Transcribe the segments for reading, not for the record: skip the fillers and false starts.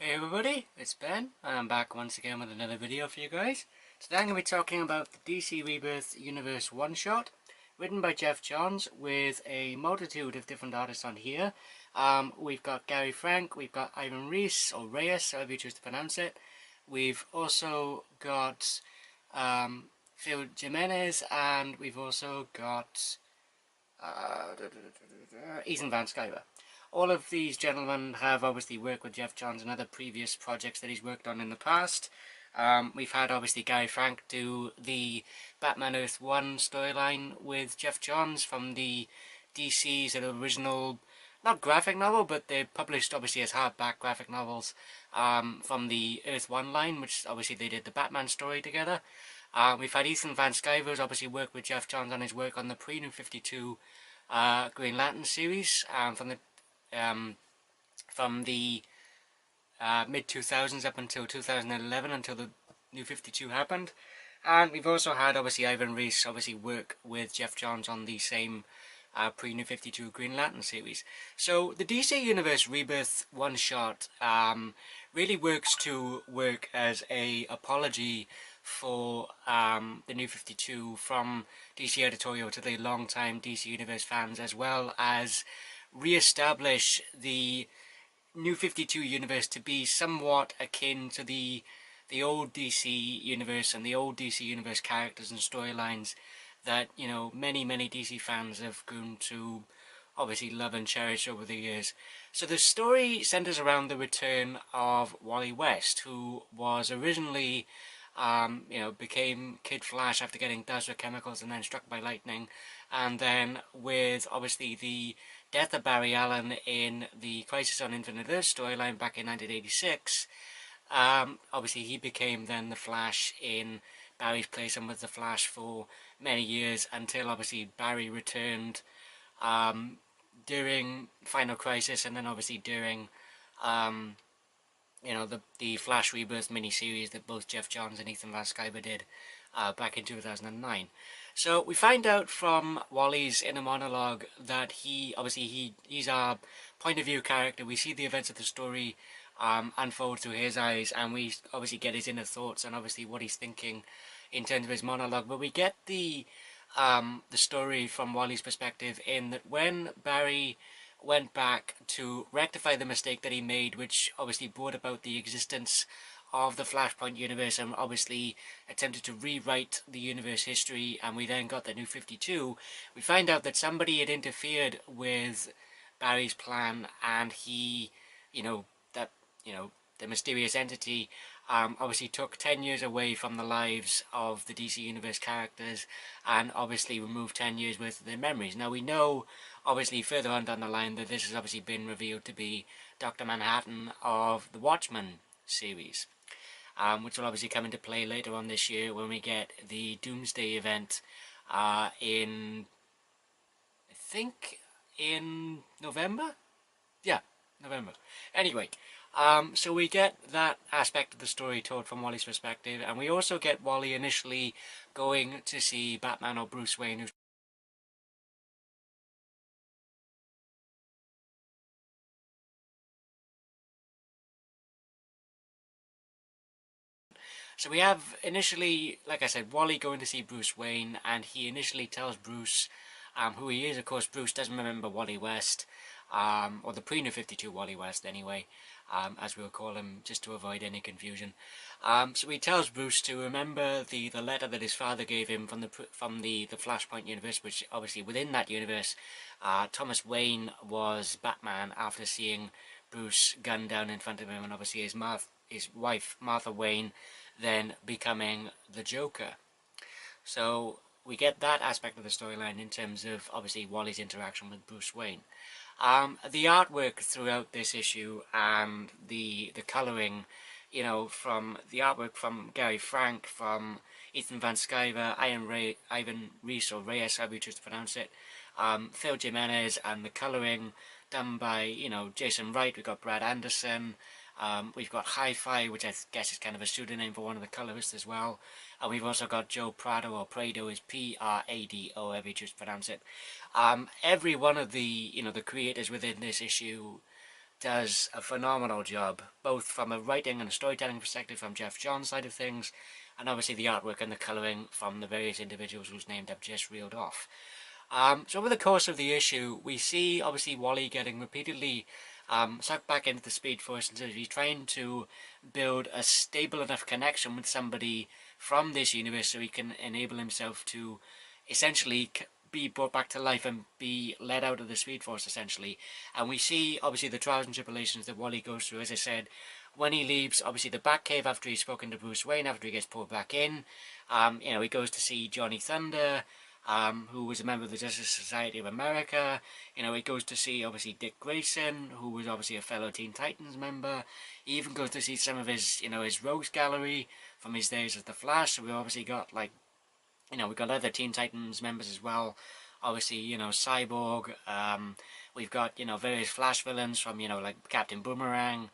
Hey everybody, it's Ben, and I'm back once again with another video for you guys. Today I'm going to be talking about the DC Rebirth Universe one-shot, written by Geoff Johns, with a multitude of different artists on here. We've got Gary Frank, we've got Ivan Reis, or Reis, however you choose to pronounce it. We've also got Phil Jimenez, and we've also got Ethan Van Sciver. All of these gentlemen have obviously worked with Geoff Johns and other previous projects that he's worked on in the past. We've had obviously Gary Frank do the Batman Earth 1 storyline with Geoff Johns from the DC's original, not graphic novel, but they're published obviously as hardback graphic novels from the Earth 1 line, which obviously they did the Batman story together. We've had Ethan Van Sciver, who's obviously worked with Geoff Johns on his work on the pre-New 52 Green Lantern series from the mid-2000s up until 2011, until the New 52 happened. And we've also had obviously Ivan Reis obviously work with Geoff Johns on the same pre-New 52 Green Lantern series. So the DC Universe Rebirth one-shot really works as a apology for the New 52 from DC editorial to the long-time DC Universe fans, as well as re-establish the New 52 universe to be somewhat akin to the old DC universe and the old DC universe characters and storylines that, you know, many DC fans have grown to obviously love and cherish over the years. So the story centers around the return of Wally West, who was originally became Kid Flash after getting dosed with chemicals and then struck by lightning, and then with obviously the death of Barry Allen in the Crisis on Infinite Earth storyline back in 1986, obviously he became then the Flash in Barry's place and was the Flash for many years until obviously Barry returned during Final Crisis, and then obviously during the Flash Rebirth miniseries that both Geoff Johns and Ethan Van Sciver did back in 2009. So we find out from Wally's inner monologue that he's our point of view character. We see the events of the story unfold through his eyes, and we obviously get his inner thoughts and obviously what he's thinking in terms of his monologue. But we get the story from Wally's perspective in that when Barry went back to rectify the mistake that he made, which obviously brought about the existence of the Flashpoint universe and obviously attempted to rewrite the universe history, and we then got the New 52, we find out that somebody had interfered with Barry's plan, and the mysterious entity obviously took 10 years away from the lives of the DC Universe characters and obviously removed 10 years worth of their memories. Now we know obviously further on down the line that this has obviously been revealed to be Dr. Manhattan of the Watchmen series, which will obviously come into play later on this year when we get the Doomsday event in, I think, in November? Yeah, November. Anyway, so we get that aspect of the story told from Wally's perspective, and we also get Wally initially going to see Batman or Bruce Wayne, who's so we have initially, like I said, Wally going to see Bruce Wayne, and he initially tells Bruce who he is. Of course, Bruce doesn't remember Wally West, or the pre-New 52 Wally West anyway, as we'll call him, just to avoid any confusion. So he tells Bruce to remember the letter that his father gave him from the Flashpoint universe, which obviously within that universe, Thomas Wayne was Batman after seeing Bruce gunned down in front of him, and obviously his wife Martha Wayne then becoming the Joker. So we get that aspect of the storyline in terms of obviously Wally's interaction with Bruce Wayne. The artwork throughout this issue and the colouring, from the artwork from Gary Frank, from Ethan Van Sciver, Ivan Reis, or Reis, however you choose to pronounce it, Phil Jimenez, and the colouring done by, Jason Wright. We've got Brad Anderson. We've got Hi-Fi, which I guess is kind of a pseudonym for one of the colourists as well. And we've also got Joe Prado, or Prado is Prado, however you choose to pronounce it. Every one of the, the creators within this issue does a phenomenal job, both from a writing and a storytelling perspective from Geoff Johns' side of things, and obviously the artwork and the colouring from the various individuals whose names I've just reeled off. So over the course of the issue, we see obviously Wally getting repeatedly sucked back into the Speed Force, and so he's trying to build a stable enough connection with somebody from this universe so he can enable himself to essentially be brought back to life and be let out of the Speed Force, essentially. And we see obviously the trials and tribulations that Wally goes through, as I said, when he leaves obviously the Batcave after he's spoken to Bruce Wayne, after he gets pulled back in. He goes to see Johnny Thunder, who was a member of the Justice Society of America. He goes to see obviously Dick Grayson, who was obviously a fellow Teen Titans member. He even goes to see some of his his rogues gallery from his days as the Flash. So we obviously got we've got other Teen Titans members as well. Obviously, Cyborg. We've got, various Flash villains from, like Captain Boomerang.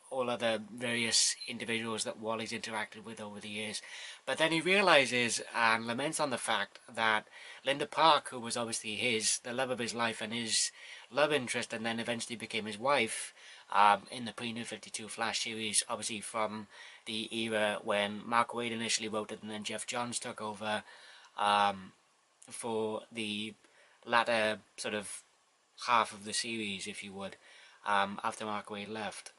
All other various individuals that Wally's interacted with over the years. But then he realizes and laments on the fact that Linda Park, who was obviously the love of his life and his love interest, and then eventually became his wife, in the pre-New 52 Flash series, obviously from the era when Mark Waid initially wrote it and then Geoff Johns took over for the latter sort of half of the series, if you would, after Mark Waid left.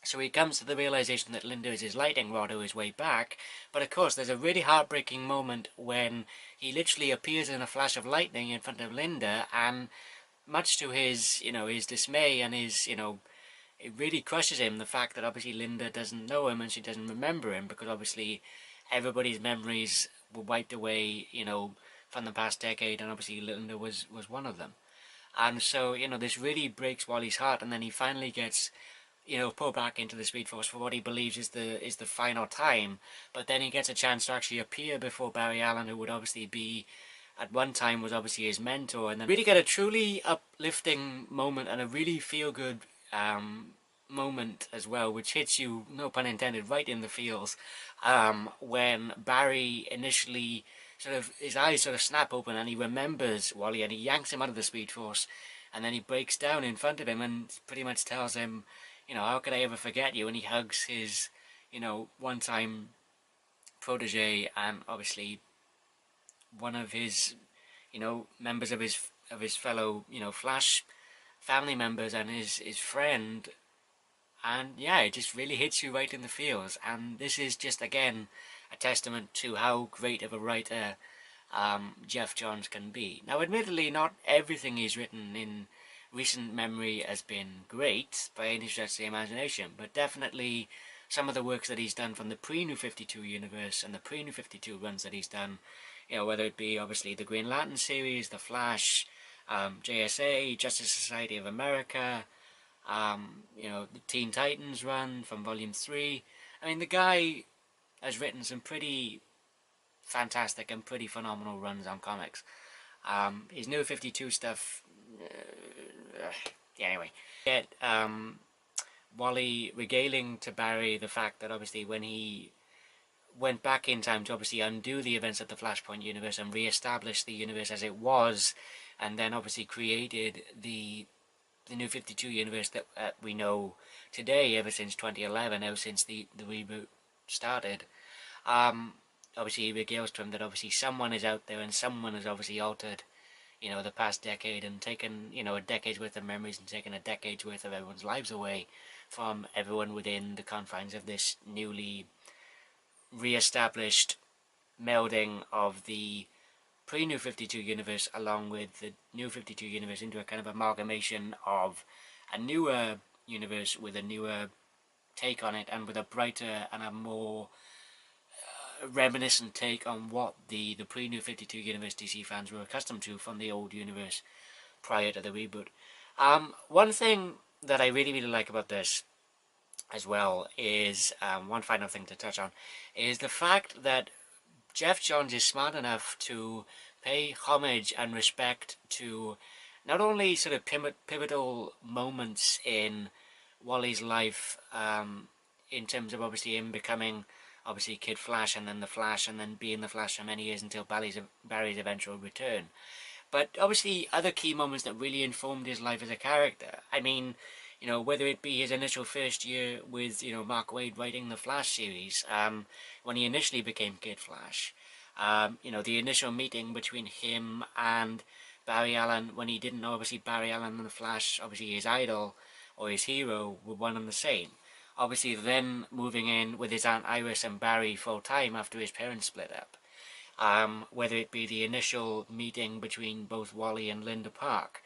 So he comes to the realization that Linda is his lightning rod or his way back, but of course there's a really heartbreaking moment when he literally appears in a flash of lightning in front of Linda, and much to his, his dismay and his, it really crushes him, the fact that obviously Linda doesn't know him and she doesn't remember him, because obviously everybody's memories were wiped away, from the past decade, and obviously Linda was one of them. And so, this really breaks Wally's heart, and then he finally gets, pulled back into the Speed Force for what he believes is the final time, but then he gets a chance to actually appear before Barry Allen, who would obviously be, at one time, was obviously his mentor, and then really get a truly uplifting moment and a really feel-good moment as well, which hits you, no pun intended, right in the feels, when Barry initially his eyes sort of snap open and he remembers Wally and he yanks him out of the Speed Force, and then he breaks down in front of him and pretty much tells him, how could I ever forget you, and he hugs his, one-time protege and obviously one of his, members of his fellow, Flash family members and his friend. And yeah, it just really hits you right in the feels, and this is just again a testament to how great of a writer Geoff Johns can be. Now admittedly, not everything he's written in recent memory has been great by any stretch of the imagination, but definitely some of the works that he's done from the pre-New 52 universe and the pre-New 52 runs that he's done, whether it be obviously the Green Lantern series, the Flash, JSA, Justice Society of America, the Teen Titans run from Volume 3. I mean, the guy has written some pretty fantastic and pretty phenomenal runs on comics. His New 52 stuff, anyway. Yet, Wally regaling to Barry the fact that obviously when he went back in time to obviously undo the events of the Flashpoint universe and re-establish the universe as it was, and then obviously created the New 52 universe that we know today, ever since 2011, ever since the reboot started. Obviously he regales to him that obviously someone is out there and someone has obviously altered, the past decade and taken, a decade's worth of memories and taken a decade's worth of everyone's lives away from everyone within the confines of this newly re-established melding of the pre-New 52 universe along with the New 52 universe into a kind of amalgamation of a newer universe with a newer take on it and with a brighter and a more reminiscent take on what the pre-New 52 universe DC fans were accustomed to from the old universe prior to the reboot. One thing that I really like about this as well is, one final thing to touch on, is the fact that Geoff Johns is smart enough to pay homage and respect to not only sort of pivotal moments in Wally's life, in terms of obviously him becoming obviously Kid Flash and then the Flash and then being the Flash for many years until Barry's eventual return, But obviously, other key moments that really informed his life as a character. I mean, whether it be his initial first year with, Mark Waid writing the Flash series, when he initially became Kid Flash, the initial meeting between him and Barry Allen when he didn't know, obviously, Barry Allen and the Flash, obviously his idol or his hero, were one and the same. Obviously, then moving in with his Aunt Iris and Barry full time after his parents split up. Whether it be the initial meeting between both Wally and Linda Park,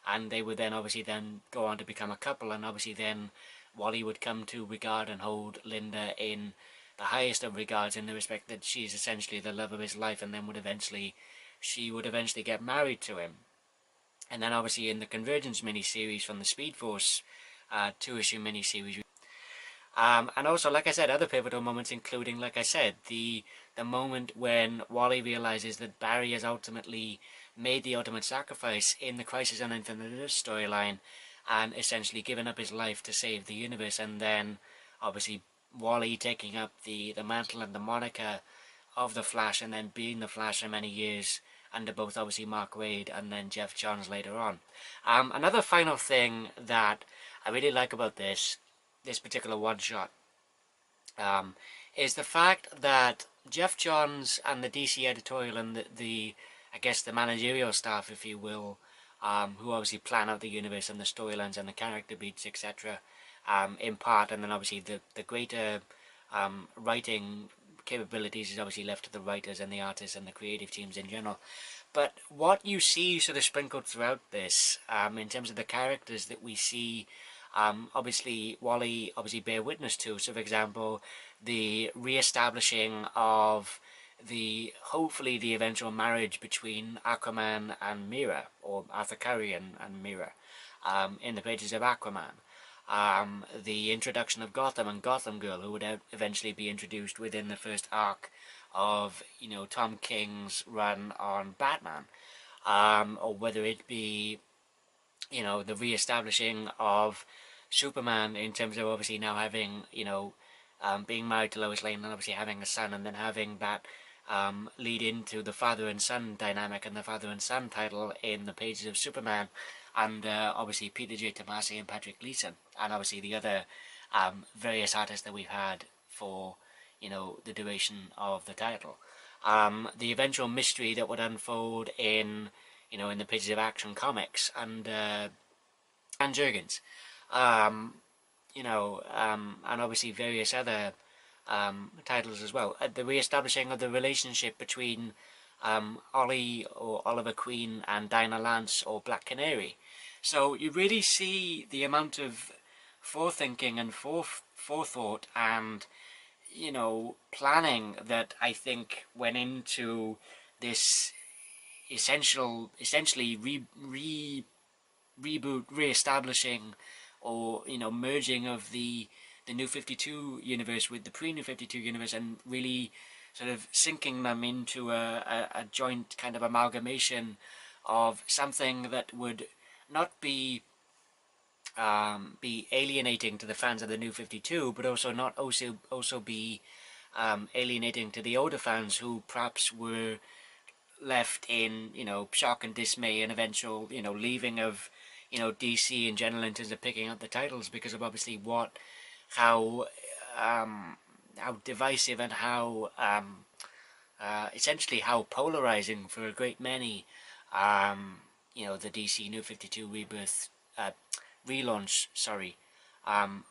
and they would then obviously then go on to become a couple, and obviously then Wally would come to regard and hold Linda in the highest of regards, in the respect that she's essentially the love of his life, and then she would eventually get married to him. And then obviously in the Convergence miniseries from the Speed Force 2-issue miniseries, and also, like I said, other pivotal moments, including, like I said, the moment when Wally realizes that Barry has ultimately made the ultimate sacrifice in the Crisis on Infinite Earths storyline, and essentially given up his life to save the universe, and then obviously Wally taking up the mantle and the moniker of the Flash, and then being the Flash for many years under both obviously Mark Waid and then Geoff Johns later on. Another final thing that I really like about this particular one-shot is the fact that Geoff Johns and the DC editorial and the I guess the managerial staff, if you will, who obviously plan out the universe and the storylines and the character beats, etc., in part, and then obviously the greater writing capabilities is obviously left to the writers and the artists and the creative teams in general. But what you see sort of sprinkled throughout this, in terms of the characters that we see, obviously Wally obviously bear witness to. So, for example, the re-establishing of hopefully the eventual marriage between Aquaman and Mera, or Arthur Curry and Mera, in the pages of Aquaman. The introduction of Gotham and Gotham Girl, who would eventually be introduced within the first arc of, Tom King's run on Batman. Or whether it be, the re-establishing of Superman in terms of obviously now having, being married to Lois Lane and obviously having a son, and then having that lead into the father and son dynamic and the father and son title in the pages of Superman, and obviously Peter J. Tomasi and Patrick Gleason, and obviously the other various artists that we've had for, the duration of the title. The eventual mystery that would unfold in, in the pages of Action Comics and Jurgens, and obviously various other titles as well. The re-establishing of the relationship between Ollie or Oliver Queen and Dinah Lance or Black Canary. So you really see the amount of forethinking and forethought and, planning that I think went into this essentially reboot, re-establishing, or merging of the New 52 universe with the pre-New 52 universe, and really sort of sinking them into a joint kind of amalgamation of something that would not be alienating to the fans of the New 52, but also be alienating to the older fans who perhaps were left in, shock and dismay and eventual, leaving of, DC in general in terms of picking up the titles, because of obviously how divisive and how essentially how polarizing for a great many, the DC New 52 Rebirth relaunch,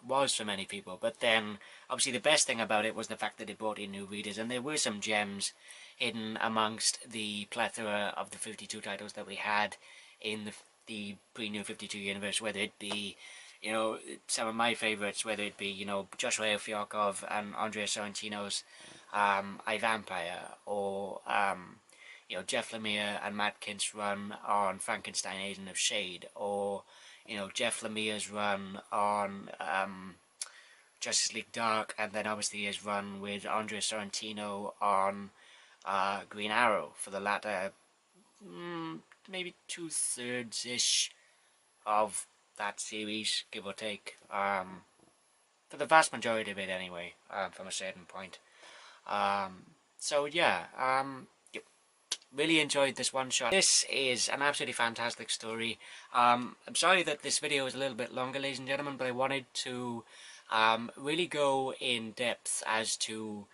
was for many people. But then, obviously, the best thing about it was the fact that it brought in new readers, and there were some gems hidden amongst the plethora of the 52 titles that we had in the pre-New 52 universe, whether it be, some of my favourites, whether it be, Joshua Fialkov and Andrea Sorrentino's I, Vampire, or, Jeff Lemire and Matt Kint's run on Frankenstein Agent of Shade, or, Jeff Lemire's run on Justice League Dark, and then obviously his run with Andrea Sorrentino on Green Arrow for the latter, maybe 2/3-ish of that series, give or take, for the vast majority of it anyway, from a certain point. So yeah, yep. Really enjoyed this one shot. This is an absolutely fantastic story. I'm sorry that this video is a little bit longer, ladies and gentlemen, but I wanted to really go in depth as to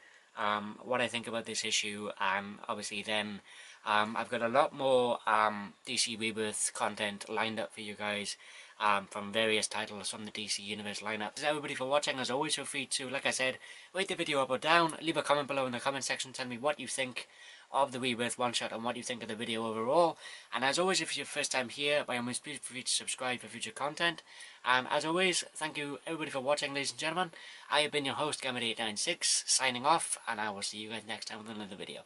what I think about this issue, and obviously then I've got a lot more DC Rebirth content lined up for you guys from various titles from the DC Universe lineup. Thanks everybody for watching. As always, feel free to, like I said, rate the video up or down, leave a comment below in the comment section, tell me what you think of the Rebirth one-shot and what you think of the video overall. And as always, if it's your first time here, by all means, please feel free to subscribe for future content. As always, thank you everybody for watching, ladies and gentlemen. I have been your host, Gamma896, signing off, and I will see you guys next time with another video.